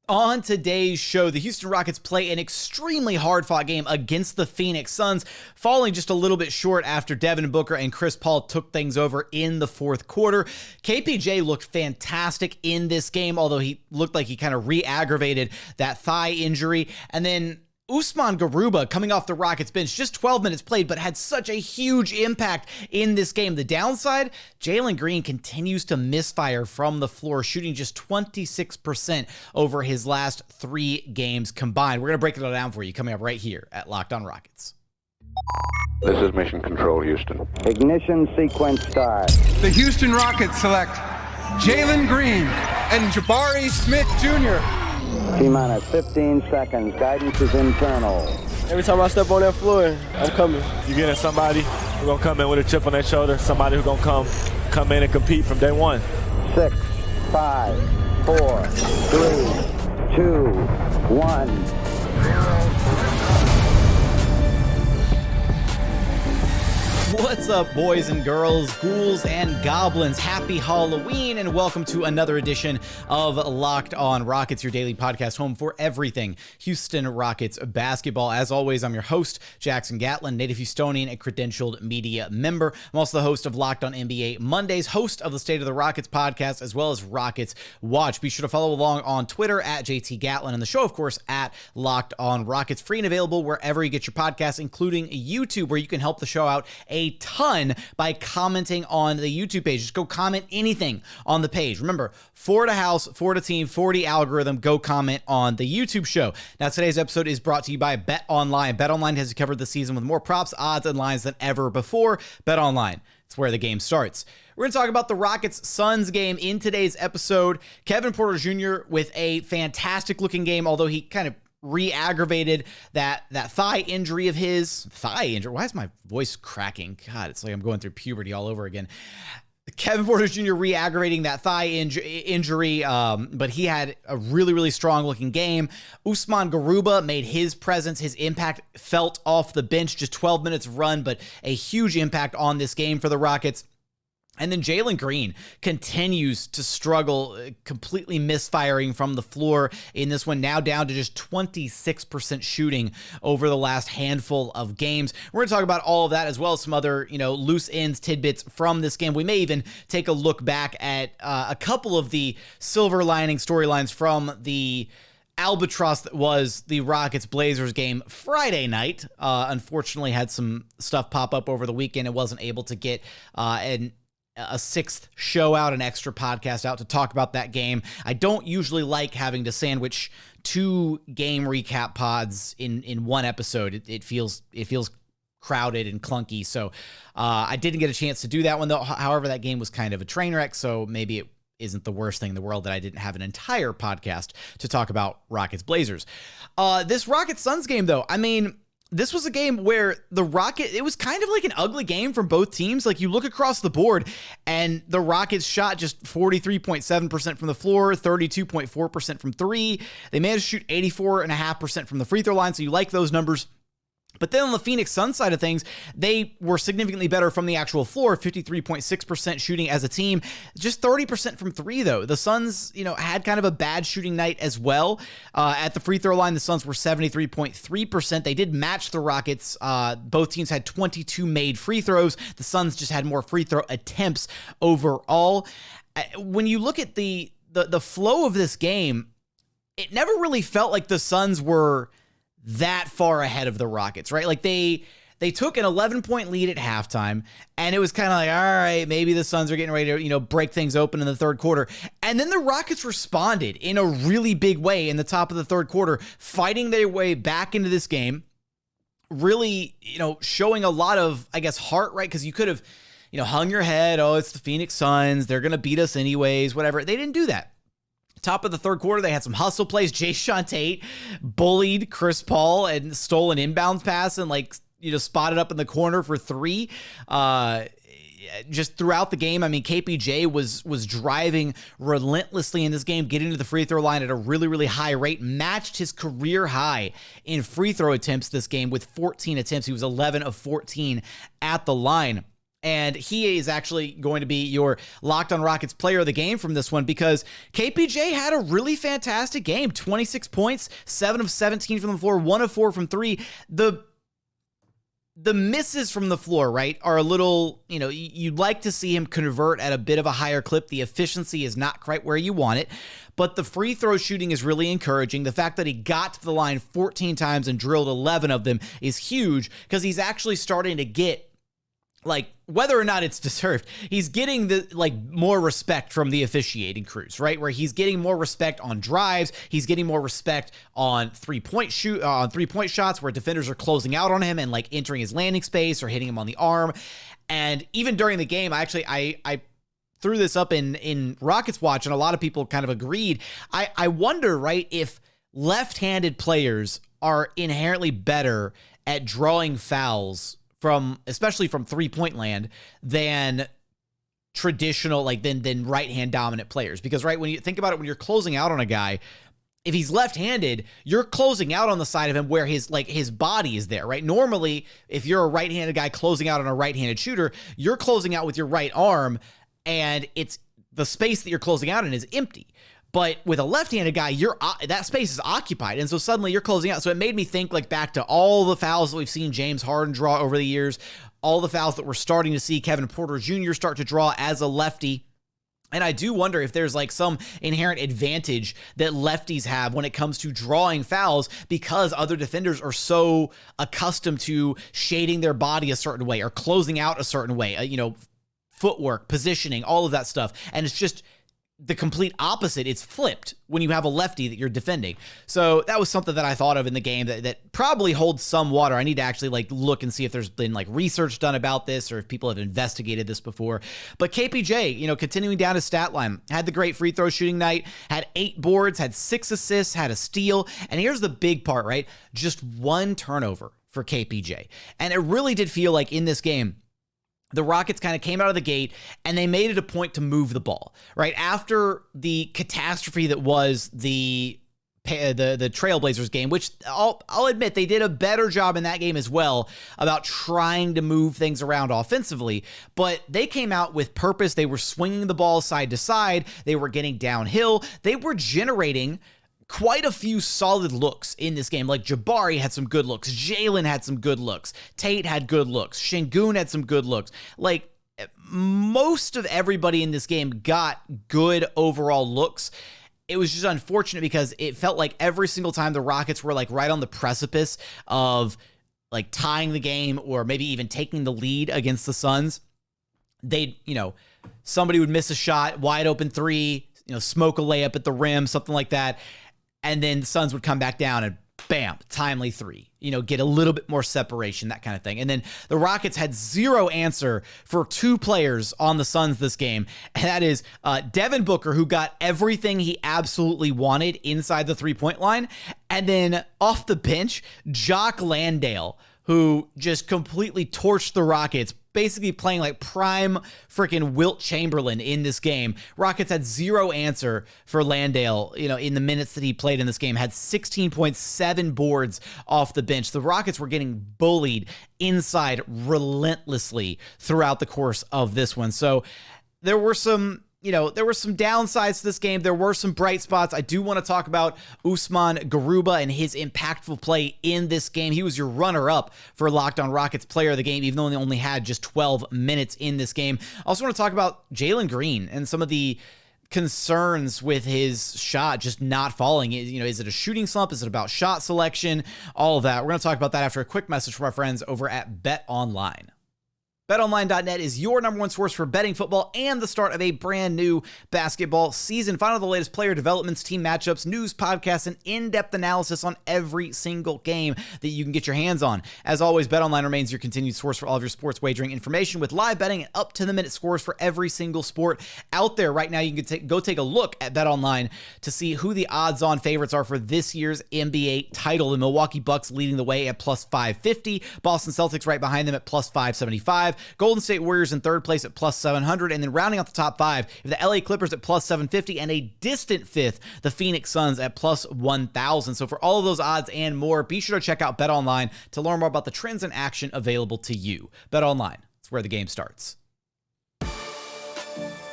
On today's show, the Houston Rockets play an extremely hard-fought game against the Phoenix Suns, falling just a little bit short after Devin Booker and Chris Paul took things over in the fourth quarter. KPJ looked fantastic in this game, although he looked like he kind of re-aggravated that thigh injury. And then Usman Garuba coming off the Rockets bench, just 12 minutes played, but had such a huge impact in this game. The downside, Jalen Green continues to misfire from the floor, shooting just 26% over his last 3 games combined. We're going to break it all down for you coming up right here at Locked On Rockets. This is Mission Control, Houston. Ignition sequence start. The Houston Rockets select Jalen Green and Jabari Smith Jr. T-minus 15 seconds. Guidance is internal. Every time I step on that floor, I'm coming. You're getting somebody who's going to come in with a chip on their shoulder, somebody who's going to come in and compete from day one. 6, 5, 4, 3, 2, 1. What's up, boys and girls, ghouls and goblins? Happy Halloween, and welcome to another edition of Locked On Rockets, your daily podcast home for everything Houston Rockets basketball. As always, I'm your host, Jackson Gatlin, native Houstonian and credentialed media member. I'm also the host of Locked On NBA Mondays, host of the State of the Rockets podcast, as well as Rockets Watch. Be sure to follow along on Twitter at JT Gatlin, and the show, of course, at Locked On Rockets. Free and available wherever you get your podcasts, including YouTube, where you can help the show out a ton by commenting on the YouTube page. Just go comment anything on the page. Remember, for the house, for the team, for the algorithm, go comment on the YouTube show. Now, today's episode is brought to you by BetOnline. BetOnline has covered the season with more props, odds, and lines than ever before. BetOnline, it's where the game starts. We're going to talk about the Rockets-Suns game in today's episode. Kevin Porter Jr. with a fantastic-looking game, although he kind of re-aggravated that thigh injury of his. Thigh injury? Why is my voice cracking? God, it's like I'm going through puberty all over again. Kevin Porter Jr. re-aggravating that thigh injury, but he had a really, really strong-looking game. Usman Garuba made his presence, his impact felt off the bench. Just 12 minutes of run, but a huge impact on this game for the Rockets. And then Jalen Green continues to struggle, completely misfiring from the floor in this one, now down to just 26% shooting over the last handful of games. We're going to talk about all of that as well as some other, loose ends, tidbits from this game. We may even take a look back at a couple of the silver lining storylines from the albatross that was the Rockets-Blazers game Friday night. Unfortunately, had some stuff pop up over the weekend and wasn't able to get a sixth show out, an extra podcast out to talk about that game. I don't usually like having to sandwich 2 game recap pods in one episode. It feels crowded and clunky. So I didn't get a chance to do that one, though. However, that game was kind of a train wreck, so maybe it isn't the worst thing in the world that I didn't have an entire podcast to talk about Rockets-Blazers. This Rockets-Suns game, though, I mean, this was a game where it was kind of like an ugly game from both teams. Like, you look across the board and the Rockets shot just 43.7% from the floor, 32.4% from 3. They managed to shoot 84.5% from the free throw line. So you like those numbers. But then on the Phoenix Suns side of things, they were significantly better from the actual floor, 53.6% shooting as a team, just 30% from 3, though. The Suns, had kind of a bad shooting night as well. At the free throw line, the Suns were 73.3%. They did match the Rockets. Both teams had 22 made free throws. The Suns just had more free throw attempts overall. When you look at the flow of this game, it never really felt like the Suns were that far ahead of the Rockets, right? Like they took an 11-point lead at halftime, and it was kind of like, all right, maybe the Suns are getting ready to, break things open in the third quarter. And then the Rockets responded in a really big way in the top of the third quarter, fighting their way back into this game, really, showing a lot of, I guess, heart, right? Because you could have, hung your head, oh, it's the Phoenix Suns, they're going to beat us anyways, whatever. They didn't do that. Top of the third quarter, they had some hustle plays. Jae'Sean Tate bullied Chris Paul and stole an inbounds pass and spotted up in the corner for 3. Just throughout the game, I mean, KPJ was driving relentlessly in this game, getting to the free throw line at a really, really high rate, matched his career high in free throw attempts this game with 14 attempts. He was 11 of 14 at the line. And he is actually going to be your Locked on Rockets player of the game from this one because KPJ had a really fantastic game. 26 points, 7 of 17 from the floor, 1 of 4 from 3. The misses from the floor, right, are a little, you'd like to see him convert at a bit of a higher clip. The efficiency is not quite where you want it, but the free throw shooting is really encouraging. The fact that he got to the line 14 times and drilled 11 of them is huge because he's actually starting to get, whether or not it's deserved, he's getting more respect from the officiating crews, right? Where he's getting more respect on drives, he's getting more respect on three-point shots where defenders are closing out on him and entering his landing space or hitting him on the arm. And even during the game, I threw this up in Rockets Watch, and a lot of people kind of agreed. I wonder, right, if left-handed players are inherently better at drawing fouls especially from three-point land than traditional, than right-hand dominant players. Because, right, when you think about it, when you're closing out on a guy, if he's left-handed, you're closing out on the side of him where his body is there, right? Normally, if you're a right-handed guy closing out on a right-handed shooter, you're closing out with your right arm, and it's the space that you're closing out in is empty. But with a left-handed guy, that space is occupied, and so suddenly you're closing out. So it made me think back to all the fouls that we've seen James Harden draw over the years, all the fouls that we're starting to see Kevin Porter Jr. start to draw as a lefty. And I do wonder if there's some inherent advantage that lefties have when it comes to drawing fouls because other defenders are so accustomed to shading their body a certain way or closing out a certain way, footwork, positioning, all of that stuff. And it's just the complete opposite. It's flipped when you have a lefty that you're defending. So that was something that I thought of in the game that probably holds some water. I need to actually look and see if there's been research done about this or if people have investigated this before. But KPJ, continuing down his stat line, had the great free throw shooting night, had 8 boards, had 6 assists, had a steal. And here's the big part, right? Just 1 turnover for KPJ. And it really did feel like in this game, the Rockets kind of came out of the gate and they made it a point to move the ball, right? After the catastrophe that was the Trailblazers game, which I'll admit they did a better job in that game as well about trying to move things around offensively, but they came out with purpose. They were swinging the ball side to side. They were getting downhill. They were generating quite a few solid looks in this game. Jabari had some good looks. Jalen had some good looks. Tate had good looks. Sengun had some good looks. Most of everybody in this game got good overall looks. It was just unfortunate because it felt like every single time the Rockets were right on the precipice of tying the game or maybe even taking the lead against the Suns, they'd, somebody would miss a shot, wide open 3, smoke a layup at the rim, something like that. And then the Suns would come back down and bam, timely 3, get a little bit more separation, that kind of thing. And then the Rockets had 0 answer for 2 players on the Suns this game. And that is Devin Booker, who got everything he absolutely wanted inside the 3-point line. And then off the bench, Jock Landale, who just completely torched the Rockets, basically playing prime freaking Wilt Chamberlain in this game. Rockets had 0 answer for Landale, in the minutes that he played in this game, had 16.7 boards off the bench. The Rockets were getting bullied inside relentlessly throughout the course of this one. So there were some downsides to this game. There were some bright spots. I do want to talk about Usman Garuba and his impactful play in this game. He was your runner-up for Locked on Rockets player of the game, even though he only had just 12 minutes in this game. I also want to talk about Jalen Green and some of the concerns with his shot just not falling. Is it a shooting slump? Is it about shot selection? All of that. We're going to talk about that after a quick message from our friends over at BetOnline. BetOnline.net is your number one source for betting football and the start of a brand new basketball season. Find out the latest player developments, team matchups, news, podcasts, and in-depth analysis on every single game that you can get your hands on. As always, BetOnline remains your continued source for all of your sports wagering information with live betting and up-to-the-minute scores for every single sport out there. Right now, you can go take a look at BetOnline to see who the odds-on favorites are for this year's NBA title. The Milwaukee Bucks leading the way at plus 550. Boston Celtics right behind them at plus 575. Golden State Warriors in third place at plus 700, and then rounding out the top 5, the LA Clippers at plus 750, and a distant 5th, the Phoenix Suns at plus 1,000. So for all of those odds and more, be sure to check out BetOnline to learn more about the trends and action available to you. BetOnline, It's where the game starts.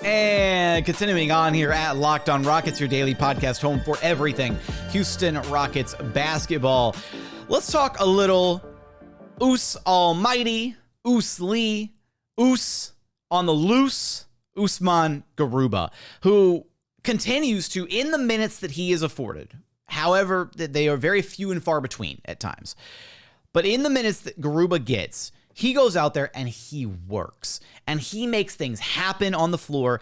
And continuing on here at Locked On Rockets, your daily podcast home for everything Houston Rockets basketball. Let's talk a little Us Almighty, Us Lee, Us on the loose, Usman Garuba, who continues to, in the minutes that he is afforded, however, they are very few and far between at times, but in the minutes that Garuba gets, he goes out there and he works and he makes things happen on the floor.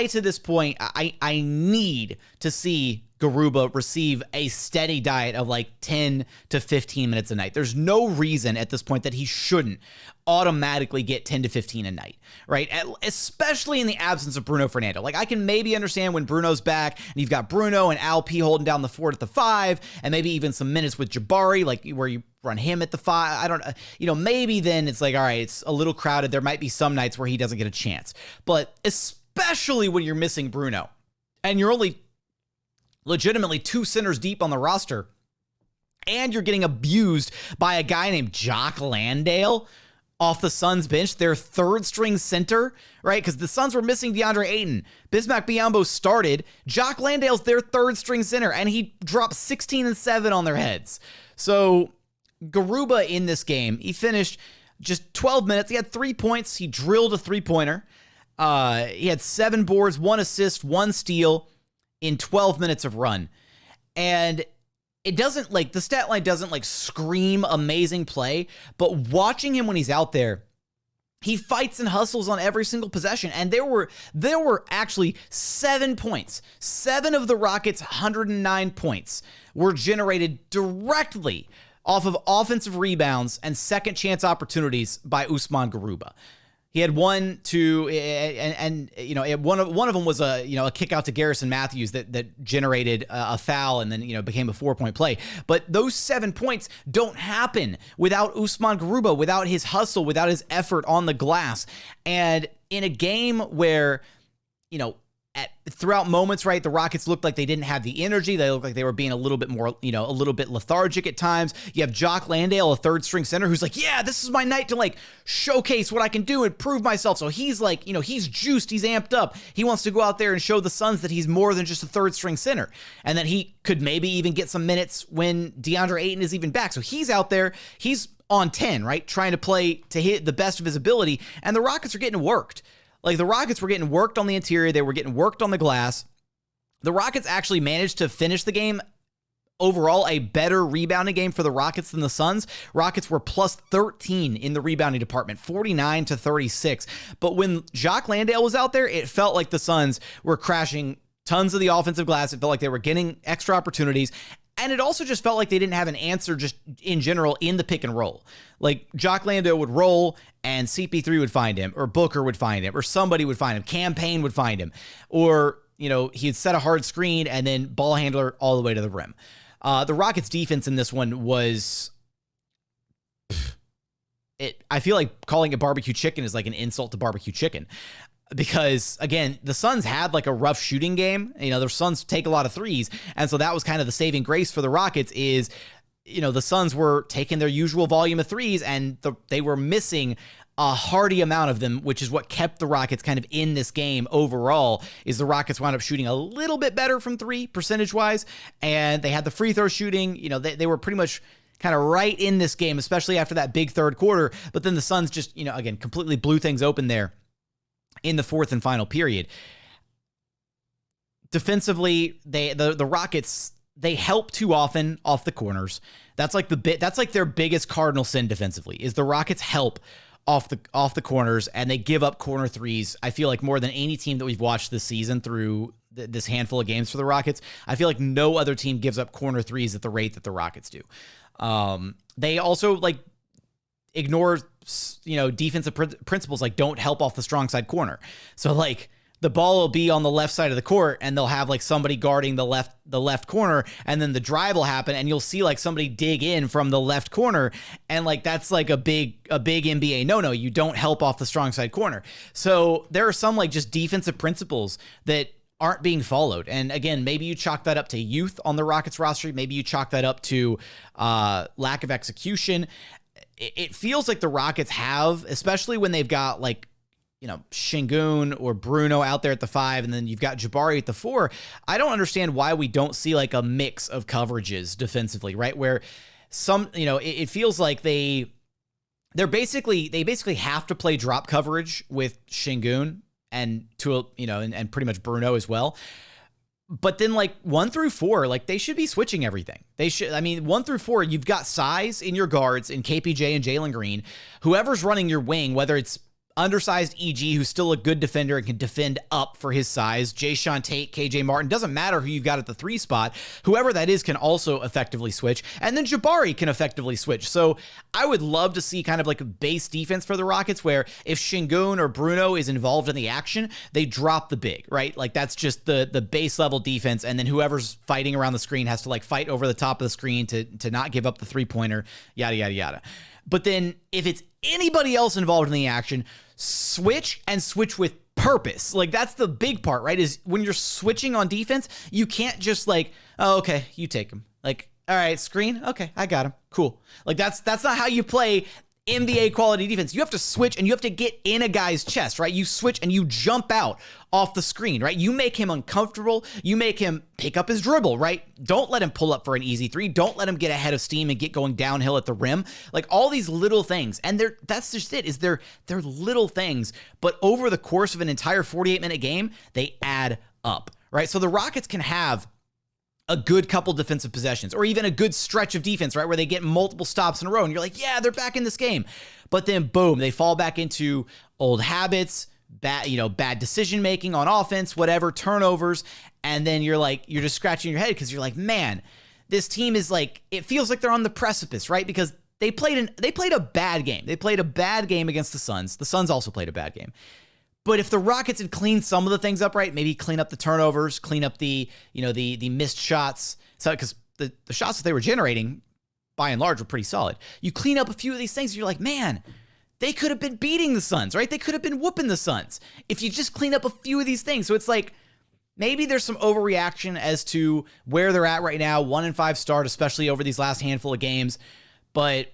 To this point, I need to see Garuba receive a steady diet of like 10 to 15 minutes a night. There's no reason at this point that he shouldn't automatically get 10 to 15 a night, right? Especially in the absence of Bruno Fernando. Like, I can maybe understand when Bruno's back and you've got Bruno and Al P holding down the fort at the 5, and maybe even some minutes with Jabari, like where you run him at the 5. I don't, maybe then it's like, all right, it's a little crowded. There might be some nights where he doesn't get a chance, but especially when you're missing Bruno and you're only legitimately 2 centers deep on the roster, and you're getting abused by a guy named Jock Landale off the Suns bench, their 3rd-string center, right? Because the Suns were missing DeAndre Ayton. Bismack Biyombo started. Jock Landale's their 3rd-string center, and he dropped 16 and 7 on their heads. So Garuba in this game, he finished just 12 minutes. He had 3 points. He drilled a 3-pointer. He had 7 boards, 1 assist, 1 steal in 12 minutes of run. And it doesn't, like, the stat line doesn't like scream amazing play, but watching him when he's out there, he fights and hustles on every single possession. And there were actually 7 points. 7 of the Rockets' 109 points were generated directly off of offensive rebounds and second chance opportunities by Usman Garuba. He had 1, 2, and one of them was a kick out to Garrison Matthews that generated a foul and then became a 4-point play. But those 7 points don't happen without Usman Garuba, without his hustle, without his effort on the glass. And in a game where throughout moments, right, the Rockets looked like they didn't have the energy. They looked like they were being a little bit more, a little bit lethargic at times. You have Jock Landale, a 3rd-string center, who's like, yeah, this is my night to like showcase what I can do and prove myself. So he's like, he's juiced, he's amped up. He wants to go out there and show the Suns that he's more than just a 3rd-string center, and that he could maybe even get some minutes when DeAndre Ayton is even back. So he's out there, he's on 10, right, trying to play to hit the best of his ability, and the Rockets are getting worked. Like, the Rockets were getting worked on the interior. They were getting worked on the glass. The Rockets actually managed to finish the game overall a better rebounding game for the Rockets than the Suns. Rockets were plus 13 in the rebounding department, 49 to 36. But when Jock Landale was out there, it felt like the Suns were crashing tons of the offensive glass. It felt like they were getting extra opportunities. And it also just felt like they didn't have an answer just in general in the pick and roll. Like, Jock Landale would roll and CP3 would find him, or Booker would find him, or somebody would find him. Campaign would find him. Or, he'd set a hard screen and then ball handler all the way to the rim. The Rockets defense in this one was... I feel like calling it barbecue chicken is like an insult to barbecue chicken. Because, again, the Suns had like a rough shooting game. The Suns take a lot of threes. And so that was kind of the saving grace for the Rockets is, the Suns were taking their usual volume of threes and they were missing a hearty amount of them, which is what kept the Rockets kind of in this game overall, is the Rockets wound up shooting a little bit better from 3 percentage-wise. And they had the free throw shooting. They were pretty much kind of right in this game, especially after that big third quarter. But then the Suns just, again, completely blew things open there in the fourth and final period. Defensively, the Rockets, they help too often off the corners. That's like their biggest cardinal sin defensively, is the Rockets help off the corners, and they give up corner threes. I feel like more than any team that we've watched this season through this handful of games for the Rockets, I feel like no other team gives up corner threes at the rate that the Rockets do. They also ignore defensive principles, like don't help off the strong side corner. So the ball will be on the left side of the court and they'll have somebody guarding the left corner, and then the drive will happen and you'll see somebody dig in from the left corner, and that's a big NBA no. You don't help off the strong side corner. So there are some just defensive principles that aren't being followed. And again, maybe you chalk that up to youth on the Rockets roster. Maybe you chalk that up to lack of execution. it feels like the Rockets have, especially when they've got like, Sengun or Bruno out there at the 5, and then you've got Jabari at the 4. I don't understand why we don't see like a mix of coverages defensively, right? Where it feels like they basically have to play drop coverage with Sengun and and pretty much Bruno as well. But then like 1 through 4, like they should be switching everything. 1 through 4, you've got size in your guards in KPJ and Jalen Green. Whoever's running your wing, whether it's undersized EG, who's still a good defender and can defend up for his size, Jae'Sean, Tate, KJ Martin, doesn't matter who you've got at the 3 spot. Whoever that is can also effectively switch. And then Jabari can effectively switch. So I would love to see kind of like a base defense for the Rockets where if Sengun or Bruno is involved in the action, they drop the big, right? Like that's just the base level defense. And then whoever's fighting around the screen has to like fight over the top of the screen to not give up the 3-pointer, yada, yada, yada. But then if it's anybody else involved in the action, switch and switch with purpose. Like that's the big part, right? Is when you're switching on defense, you can't just like, oh, okay, you take him. Like, all right, screen. Okay, I got him. Cool. Like that's not how you play NBA quality defense. You have to switch and you have to get in a guy's chest, right? You switch and you jump out off the screen, right? You make him uncomfortable. You make him pick up his dribble, right? Don't let him pull up for an easy 3. Don't let him get ahead of steam and get going downhill at the rim. Like all these little things. And that's just it, is they're little things, but over the course of an entire 48-minute game, they add up, right? So the Rockets can have a good couple defensive possessions or even a good stretch of defense, right? Where they get multiple stops in a row and you're like, yeah, they're back in this game. But then boom, they fall back into old habits, bad decision-making on offense, whatever, turnovers. And then you're just scratching your head because you're like, man, this team is like, it feels like they're on the precipice, right? Because they played a bad game. They played a bad game against the Suns. The Suns also played a bad game. But if the Rockets had cleaned some of the things up right, maybe clean up the turnovers, clean up the missed shots, so because the shots that they were generating, by and large, were pretty solid. You clean up a few of these things, and you're like, man, they could have been beating the Suns, right? They could have been whooping the Suns if you just clean up a few of these things. So it's like maybe there's some overreaction as to where they're at right now, 1-5 start, especially over these last handful of games, but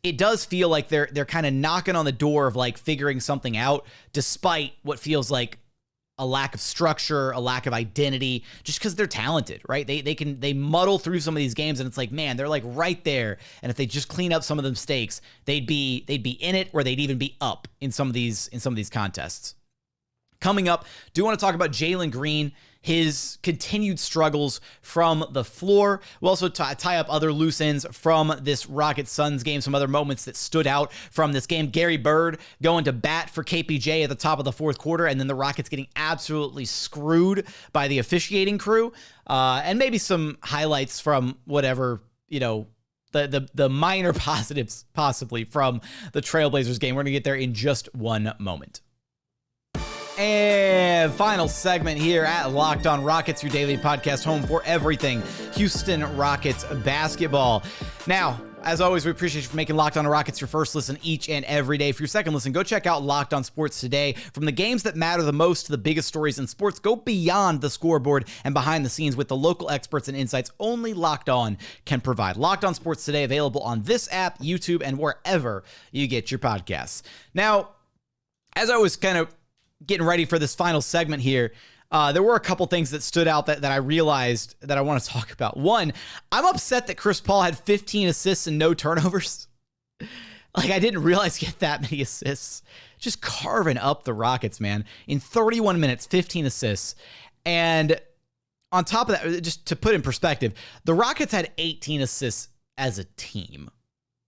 it does feel like they're kind of knocking on the door of like figuring something out, despite what feels like a lack of structure, a lack of identity, just because they're talented, right? They muddle through some of these games, and it's like, man, they're like right there. And if they just clean up some of the mistakes, they'd be in it, or they'd even be up in some of these contests. Coming up, do want to talk about Jalen Green, his continued struggles from the floor. We'll also tie up other loose ends from this Rockets-Suns game, some other moments that stood out from this game. Gary Bird going to bat for KPJ at the top of the 4th quarter, and then the Rockets getting absolutely screwed by the officiating crew. And maybe some highlights from whatever, the minor positives possibly from the Trailblazers game. We're going to get there in just one moment. And final segment here at Locked On Rockets, your daily podcast home for everything Houston Rockets basketball. Now, as always, we appreciate you for making Locked On Rockets your first listen each and every day. For your second listen, go check out Locked On Sports Today. From the games that matter the most to the biggest stories in sports, go beyond the scoreboard and behind the scenes with the local experts and insights only Locked On can provide. Locked On Sports Today, available on this app, YouTube, and wherever you get your podcasts. Now, as I was kind of getting ready for this final segment here, there were a couple things that stood out that I realized that I want to talk about. One, I'm upset that Chris Paul had 15 assists and no turnovers. Like, I didn't realize he had that many assists. Just carving up the Rockets, man. In 31 minutes, 15 assists. And on top of that, just to put in perspective, the Rockets had 18 assists as a team.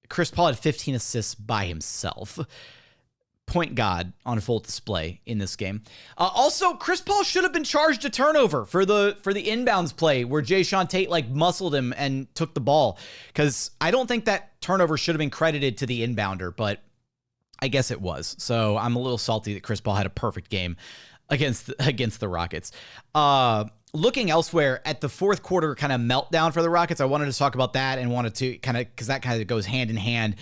Chris Paul had 15 assists by himself. Point God on full display in this game. Also, Chris Paul should have been charged a turnover for the inbounds play where Jae'Sean Tate like muscled him and took the ball, because I don't think that turnover should have been credited to the inbounder, but I guess it was. So I'm a little salty that Chris Paul had a perfect game against the Rockets. Looking elsewhere at the 4th quarter kind of meltdown for the Rockets, I wanted to talk about that and wanted to because that kind of goes hand in hand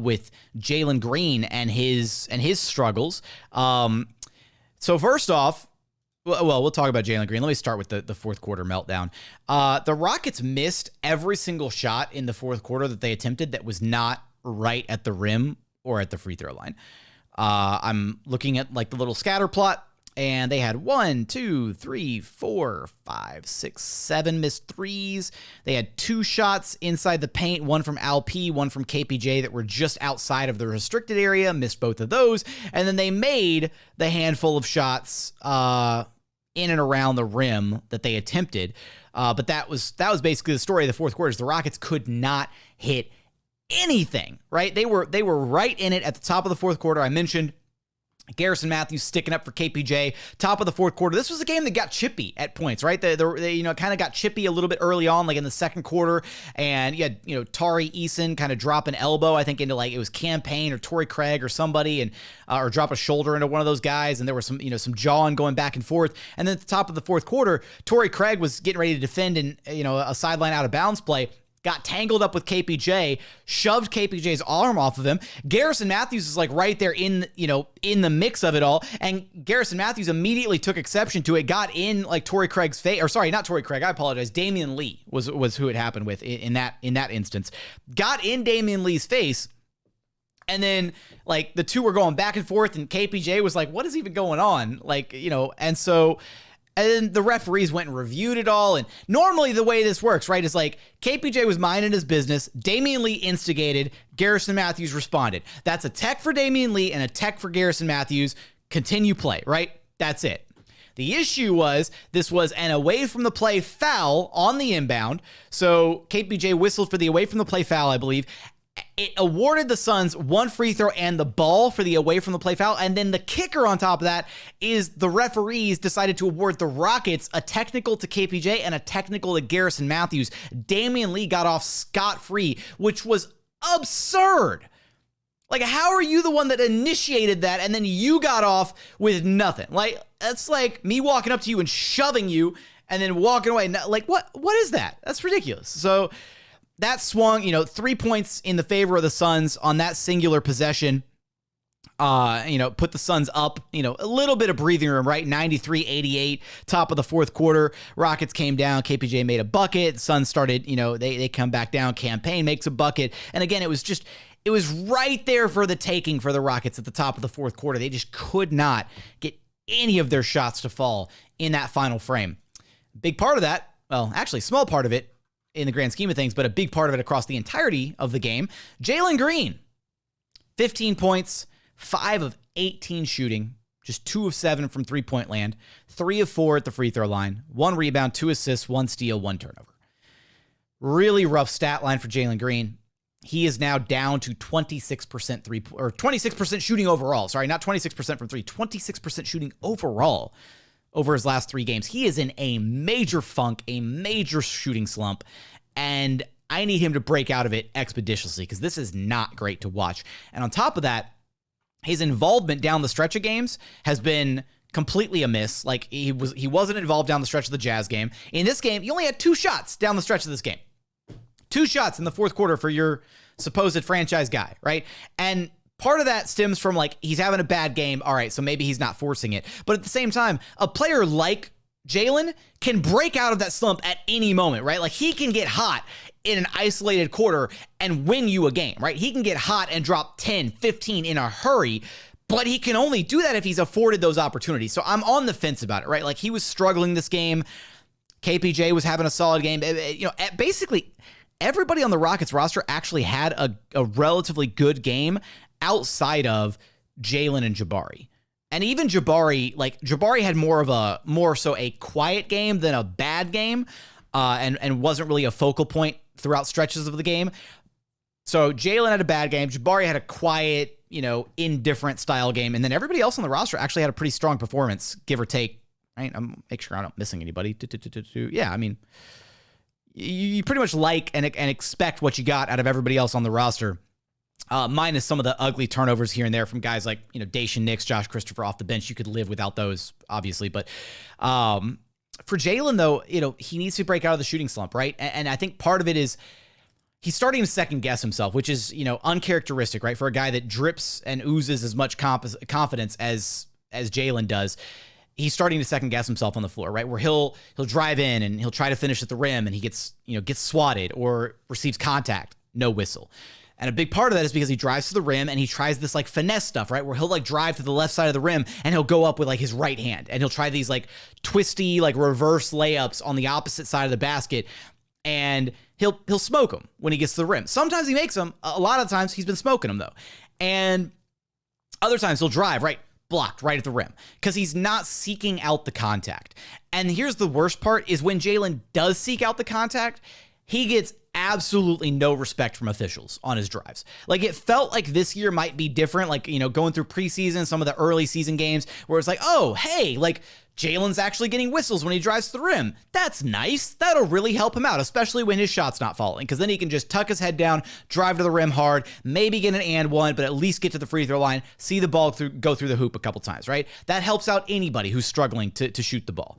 with Jalen Green and his struggles. So first off, well, we'll talk about Jalen Green. Let me start with the 4th quarter meltdown. The Rockets missed every single shot in the 4th quarter that they attempted that was not right at the rim or at the free throw line. I'm looking at like the little scatter plot, and they had 1, 2, 3, 4, 5, 6, 7 missed threes. They had 2 shots inside the paint, one from Alp, one from KPJ that were just outside of the restricted area, missed both of those. And then they made the handful of shots in and around the rim that they attempted. But that was basically the story of the fourth quarter. Is the Rockets could not hit anything, right? They were right in it at the top of the fourth quarter. I mentioned Garrison Matthews sticking up for KPJ, top of the fourth quarter. This was a game that got chippy at points, right? They kind of got chippy a little bit early on, like in the second quarter. And you had, Tari Eason kind of drop an elbow, I think, into like, it was Campaign or Torrey Craig or somebody, and or drop a shoulder into one of those guys. And there was some jawing going back and forth. And then at the top of the fourth quarter, Torrey Craig was getting ready to defend in, a sideline out of bounds play. Got tangled up with KPJ, shoved KPJ's arm off of him. Garrison Matthews is like right there in the mix of it all. And Garrison Matthews immediately took exception to it, got in like Torrey Craig's face, or sorry, not Torrey Craig, I apologize. Damian Lee was who it happened with in that instance. Got in Damian Lee's face. And then like the two were going back and forth, and KPJ was like, what is even going on? And then the referees went and reviewed it all. And normally the way this works, right, is like KPJ was minding his business. Damian Lee instigated. Garrison Matthews responded. That's a tech for Damian Lee and a tech for Garrison Matthews. Continue play, right? That's it. The issue was this was an away from the play foul on the inbound. So KPJ whistled for the away from the play foul, I believe. It awarded the Suns 1 free throw and the ball for the away from the play foul. And then the kicker on top of that is the referees decided to award the Rockets a technical to KPJ and a technical to Garrison Matthews. Damian Lee got off scot-free, which was absurd. Like, how are you the one that initiated that and then you got off with nothing? Like, that's like me walking up to you and shoving you and then walking away. Like, what is that? That's ridiculous. So that swung, 3 points in the favor of the Suns on that singular possession. Put the Suns up, a little bit of breathing room, right? 93-88, top of the fourth quarter. Rockets came down. KPJ made a bucket. Suns started, they come back down. Campaign makes a bucket. And again, it was right there for the taking for the Rockets at the top of the fourth quarter. They just could not get any of their shots to fall in that final frame. Big part of that, well, actually, small part of it, in the grand scheme of things, but a big part of it across the entirety of the game. Jalen Green, 15 points, 5 of 18 shooting, just 2 of 7 from three-point land, 3 of 4 at the free throw line, 1 rebound, 2 assists, 1 steal, 1 turnover. Really rough stat line for Jalen Green. He is now down to 26% 26% shooting overall. Sorry, not 26% from 3, 26% shooting overall over his last 3 games. He is in a major funk, a major shooting slump, and I need him to break out of it expeditiously because this is not great to watch. And on top of that, his involvement down the stretch of games has been completely amiss. Like, he wasn't involved down the stretch of the Jazz game. In this game, he only had 2 shots down the stretch of this game. 2 shots in the fourth quarter for your supposed franchise guy, right? And part of that stems from, like, he's having a bad game. All right, so maybe he's not forcing it. But at the same time, a player like Jalen can break out of that slump at any moment, right? Like, he can get hot in an isolated quarter and win you a game, right? He can get hot and drop 10, 15 in a hurry, but he can only do that if he's afforded those opportunities. So I'm on the fence about it, right? Like, he was struggling this game. KPJ was having a solid game. Basically, everybody on the Rockets roster actually had a relatively good game outside of Jalen and Jabari. And even Jabari had more so a quiet game than a bad game, and wasn't really a focal point throughout stretches of the game. So Jalen had a bad game. Jabari had a quiet, indifferent style game. And then everybody else on the roster actually had a pretty strong performance, give or take. Right? I'm make sure I'm not missing anybody. Yeah, I mean, you pretty much like and expect what you got out of everybody else on the roster. Minus some of the ugly turnovers here and there from guys like, Dacian Nix, Josh Christopher off the bench. You could live without those, obviously. But for Jalen, though, he needs to break out of the shooting slump, right? And I think part of it is he's starting to second guess himself, which is, uncharacteristic, right? For a guy that drips and oozes as much confidence as Jalen does. He's starting to second guess himself on the floor, right? Where he'll drive in and he'll try to finish at the rim and he gets swatted or receives contact, no whistle. And a big part of that is because he drives to the rim and he tries this like finesse stuff, right? Where he'll like drive to the left side of the rim and he'll go up with like his right hand and he'll try these like twisty, like reverse layups on the opposite side of the basket. And he'll smoke them when he gets to the rim. Sometimes he makes them. A lot of times he's been smoking them though. And other times he'll drive, right? Blocked right at the rim because he's not seeking out the contact. And here's the worst part is when Jalen does seek out the contact, he gets absolutely no respect from officials on his drives. Like it felt like this year might be different, like, you know, going through preseason, some of the early season games where it's like, oh, hey, like Jalen's actually getting whistles when he drives to the rim. That's nice. That'll really help him out, especially when his shot's not falling, because then he can just tuck his head down, drive to the rim hard, maybe get an and one, but at least get to the free throw line, see the ball go through the hoop a couple times, right? That helps out anybody who's struggling to shoot the ball.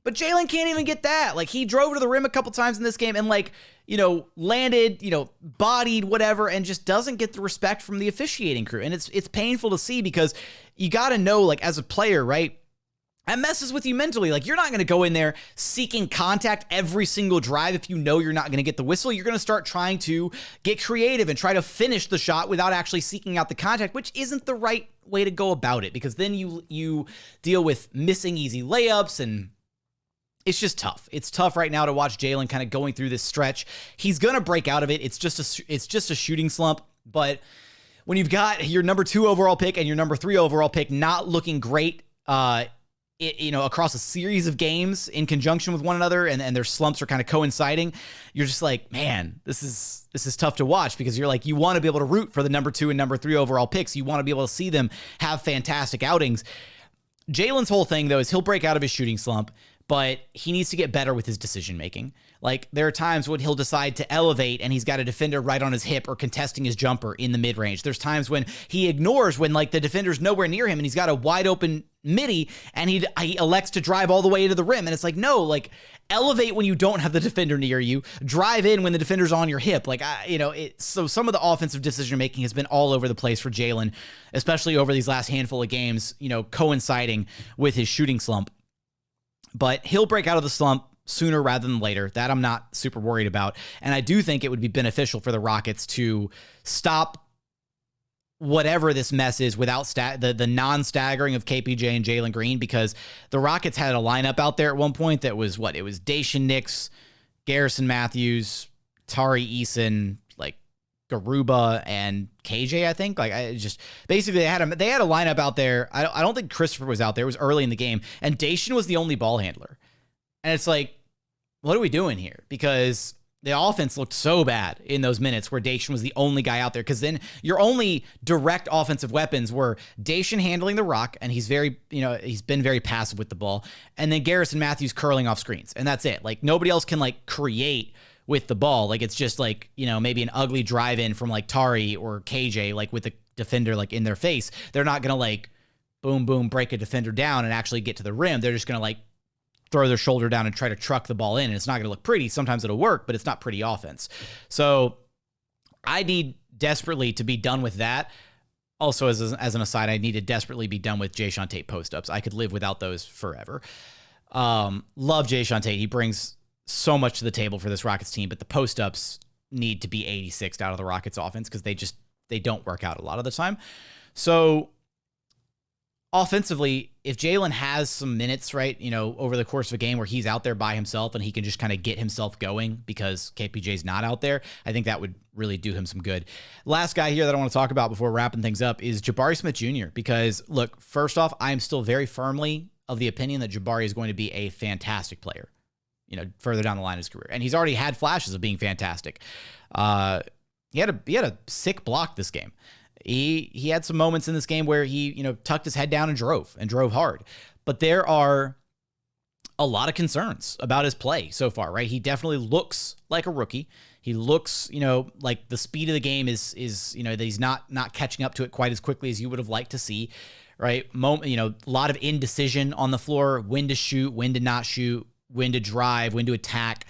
But Jalen can't even get that. Like he drove to the rim a couple times in this game and like, you know, landed, you know, bodied, whatever, and just doesn't get the respect from the officiating crew. And it's painful to see because you got to know, like as a player, right? That messes with you mentally. Like you're not going to go in there seeking contact every single drive if you know you're not going to get the whistle. You're going to start trying to get creative and try to finish the shot without actually seeking out the contact, which isn't the right way to go about it because then you deal with missing easy layups and it's just tough. It's tough right now to watch Jalen kind of going through this stretch. He's going to break out of it. It's just a shooting slump. But when you've got your number 2 overall pick and your number 3 overall pick not looking great, you know, across a series of games in conjunction with one another and their slumps are kind of coinciding, you're just like, man, this is tough to watch because you're like, you want to be able to root for the number 2 and number 3 overall picks. You want to be able to see them have fantastic outings. Jalen's whole thing, though, is he'll break out of his shooting slump, but he needs to get better with his decision making. Like there are times when he'll decide to elevate and he's got a defender right on his hip or contesting his jumper in the mid range. There's times when he ignores when like the defender's nowhere near him and he's got a wide open midi and he elects to drive all the way to the rim. And it's like, no, like elevate when you don't have the defender near you, drive in when the defender's on your hip. Like, so some of the offensive decision making has been all over the place for Jalen, especially over these last handful of games, you know, coinciding with his shooting slump. But he'll break out of the slump sooner rather than later. That I'm not super worried about. And I do think it would be beneficial for the Rockets to stop whatever this mess is without the non-staggering of KPJ and Jalen Green, because the Rockets had a lineup out there at one point that was it was Jae'Sean Nix, Garrison Matthews, Tari Eason, like Garuba and KJ, I think. Like basically they had a lineup out there. I don't think Christopher was out there. It was early in the game, and Jae'Sean was the only ball handler. And it's like, what are we doing here? Because the offense looked so bad in those minutes where Jae'Sean was the only guy out there, because then your only direct offensive weapons were Jae'Sean handling the rock, and he's been very passive with the ball, and then Garrison Matthews curling off screens, and that's it. Like nobody else can like create with the ball. Like it's just like, you know, maybe an ugly drive in from like Tari or KJ, like with the defender like in their face. They're not gonna like boom boom break a defender down and actually get to the rim. They're just gonna like throw their shoulder down and try to truck the ball in, and it's not going to look pretty. Sometimes it'll work, but it's not pretty offense. So I need desperately to be done with that. Also, as an aside, I need to desperately be done with Jae'Sean Tate post-ups. I could live without those forever. Love Jae'Sean Tate. He brings so much to the table for this Rockets team, but the post-ups need to be 86th out of the Rockets offense because they don't work out a lot of the time. So offensively, if Jalen has some minutes, right, you know, over the course of a game where he's out there by himself and he can just kind of get himself going because KPJ's not out there, I think that would really do him some good. Last guy here that I want to talk about before wrapping things up is Jabari Smith Jr. Because, look, first off, I am still very firmly of the opinion that Jabari is going to be a fantastic player, you know, further down the line in his career. And he's already had flashes of being fantastic. He had a sick block this game. He had some moments in this game where he, you know, tucked his head down and drove hard. But there are a lot of concerns about his play so far, right? He definitely looks like a rookie. He looks, you know, like the speed of the game is you know, that he's not catching up to it quite as quickly as you would have liked to see, right? You know, a lot of indecision on the floor, when to shoot, when to not shoot, when to drive, when to attack.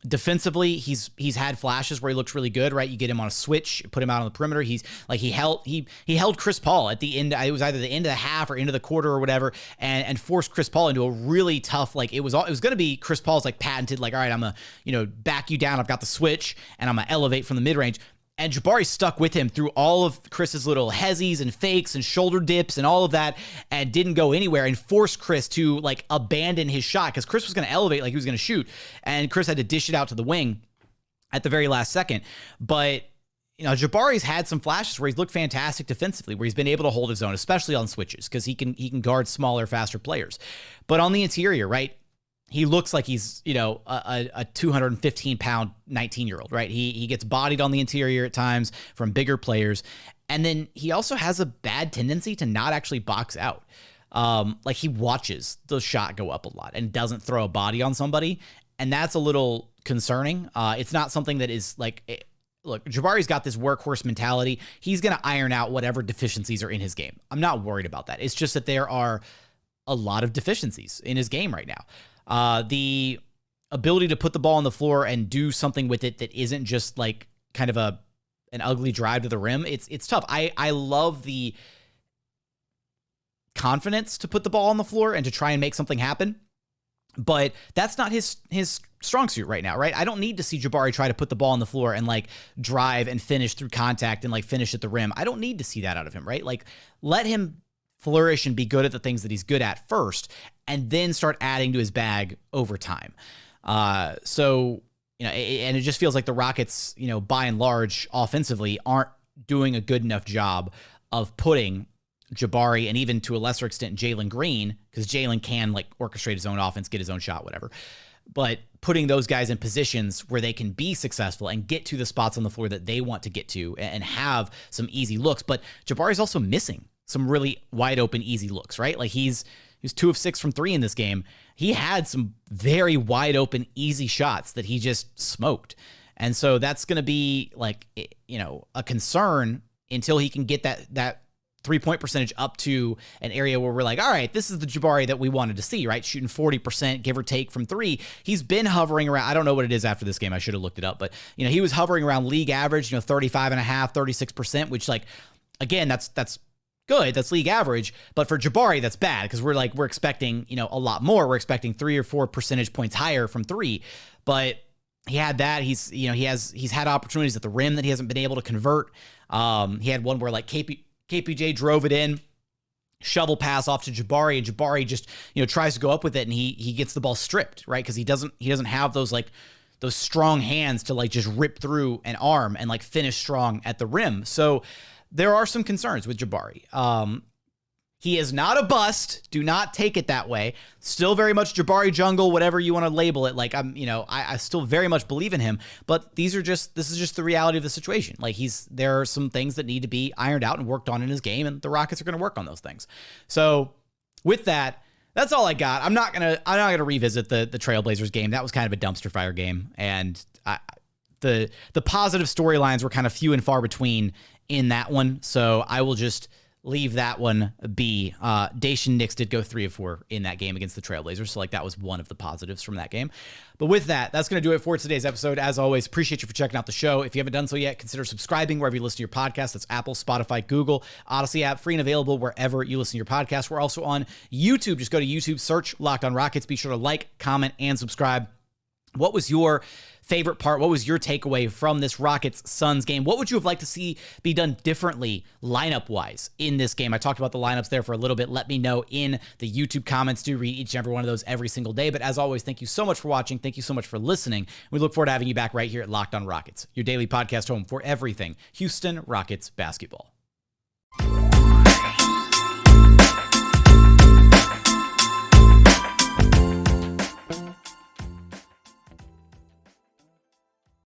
Defensively, he's had flashes where he looks really good, right? You get him on a switch, put him out on the perimeter. He's like, he held Chris Paul at the end. It was either the end of the half or into the quarter or whatever, and forced Chris Paul into a really tough, like it was going to be Chris Paul's like patented, like, all right, I'm gonna, you know, back you down. I've got the switch and I'm gonna elevate from the mid range. And Jabari stuck with him through all of Chris's little hezzies and fakes and shoulder dips and all of that, and didn't go anywhere, and forced Chris to like abandon his shot because Chris was going to elevate like he was going to shoot, and Chris had to dish it out to the wing at the very last second. But Jabari's had some flashes where he's looked fantastic defensively, where he's been able to hold his own, especially on switches, because he can guard smaller, faster players. But on the interior, right, he looks like he's, a 215-pound 19-year-old, right? He gets bodied on the interior at times from bigger players. And then he also has a bad tendency to not actually box out. Like he watches the shot go up a lot and doesn't throw a body on somebody. And that's a little concerning. It's not something that is like... Look, Jabari's got this workhorse mentality. He's going to iron out whatever deficiencies are in his game. I'm not worried about that. It's just that there are a lot of deficiencies in his game right now. The ability to put the ball on the floor and do something with it that isn't just like kind of an ugly drive to the rim, it's tough. I love the confidence to put the ball on the floor and to try and make something happen. But that's not his strong suit right now, right? I don't need to see Jabari try to put the ball on the floor and like drive and finish through contact and like finish at the rim. I don't need to see that out of him, right? Like let him flourish and be good at the things that he's good at first, and then start adding to his bag over time. And it just feels like the Rockets, by and large, offensively aren't doing a good enough job of putting Jabari and even to a lesser extent Jalen Green, because Jalen can like orchestrate his own offense, get his own shot, whatever. But putting those guys in positions where they can be successful and get to the spots on the floor that they want to get to and have some easy looks. But Jabari's also missing some really wide open, easy looks, right? Like he was 2 of 6 from 3 in this game. He had some very wide open, easy shots that he just smoked. And so that's going to be like, a concern until he can get that 3-point percentage up to an area where we're like, all right, this is the Jabari that we wanted to see, right? Shooting 40%, give or take, from 3. He's been hovering around, I don't know what it is after this game, I should have looked it up, but he was hovering around league average, 35.5%, 36%, which like, again, that's good. That's league average. But for Jabari, that's bad because we're expecting, a lot more. We're expecting 3 or 4 percentage points higher from 3. But he had that. He's had opportunities at the rim that he hasn't been able to convert. He had one where like KPJ drove it in, shovel pass off to Jabari, and Jabari just, tries to go up with it, and he gets the ball stripped, right? Because he doesn't have those strong hands to like just rip through an arm and like finish strong at the rim. So there are some concerns with Jabari. He is not a bust. Do not take it that way. Still very much Jabari jungle, whatever you want to label it. Like I still very much believe in him, but this is just the reality of the situation. Like there are some things that need to be ironed out and worked on in his game, and the Rockets are going to work on those things. So with that, that's all I got. I'm not gonna revisit the Trailblazers game. That was kind of a dumpster fire game, and the positive storylines were kind of few and far between in that one. So I will just leave that one be. Dacian Nix did go 3 of 4 in that game against the Trailblazers. So like that was one of the positives from that game. But with that, that's going to do it for today's episode. As always, appreciate you for checking out the show. If you haven't done so yet, consider subscribing wherever you listen to your podcast. That's Apple, Spotify, Google, Odyssey app, free and available wherever you listen to your podcast. We're also on YouTube. Just go to YouTube, search Locked On Rockets. Be sure to like, comment, and subscribe. What was your favorite part? What was your takeaway from this Rockets-Suns game? What would you have liked to see be done differently lineup-wise in this game? I talked about the lineups there for a little bit. Let me know in the YouTube comments. Do read each and every one of those every single day. But as always, thank you so much for watching. Thank you so much for listening. We look forward to having you back right here at Locked On Rockets, your daily podcast home for everything Houston Rockets basketball.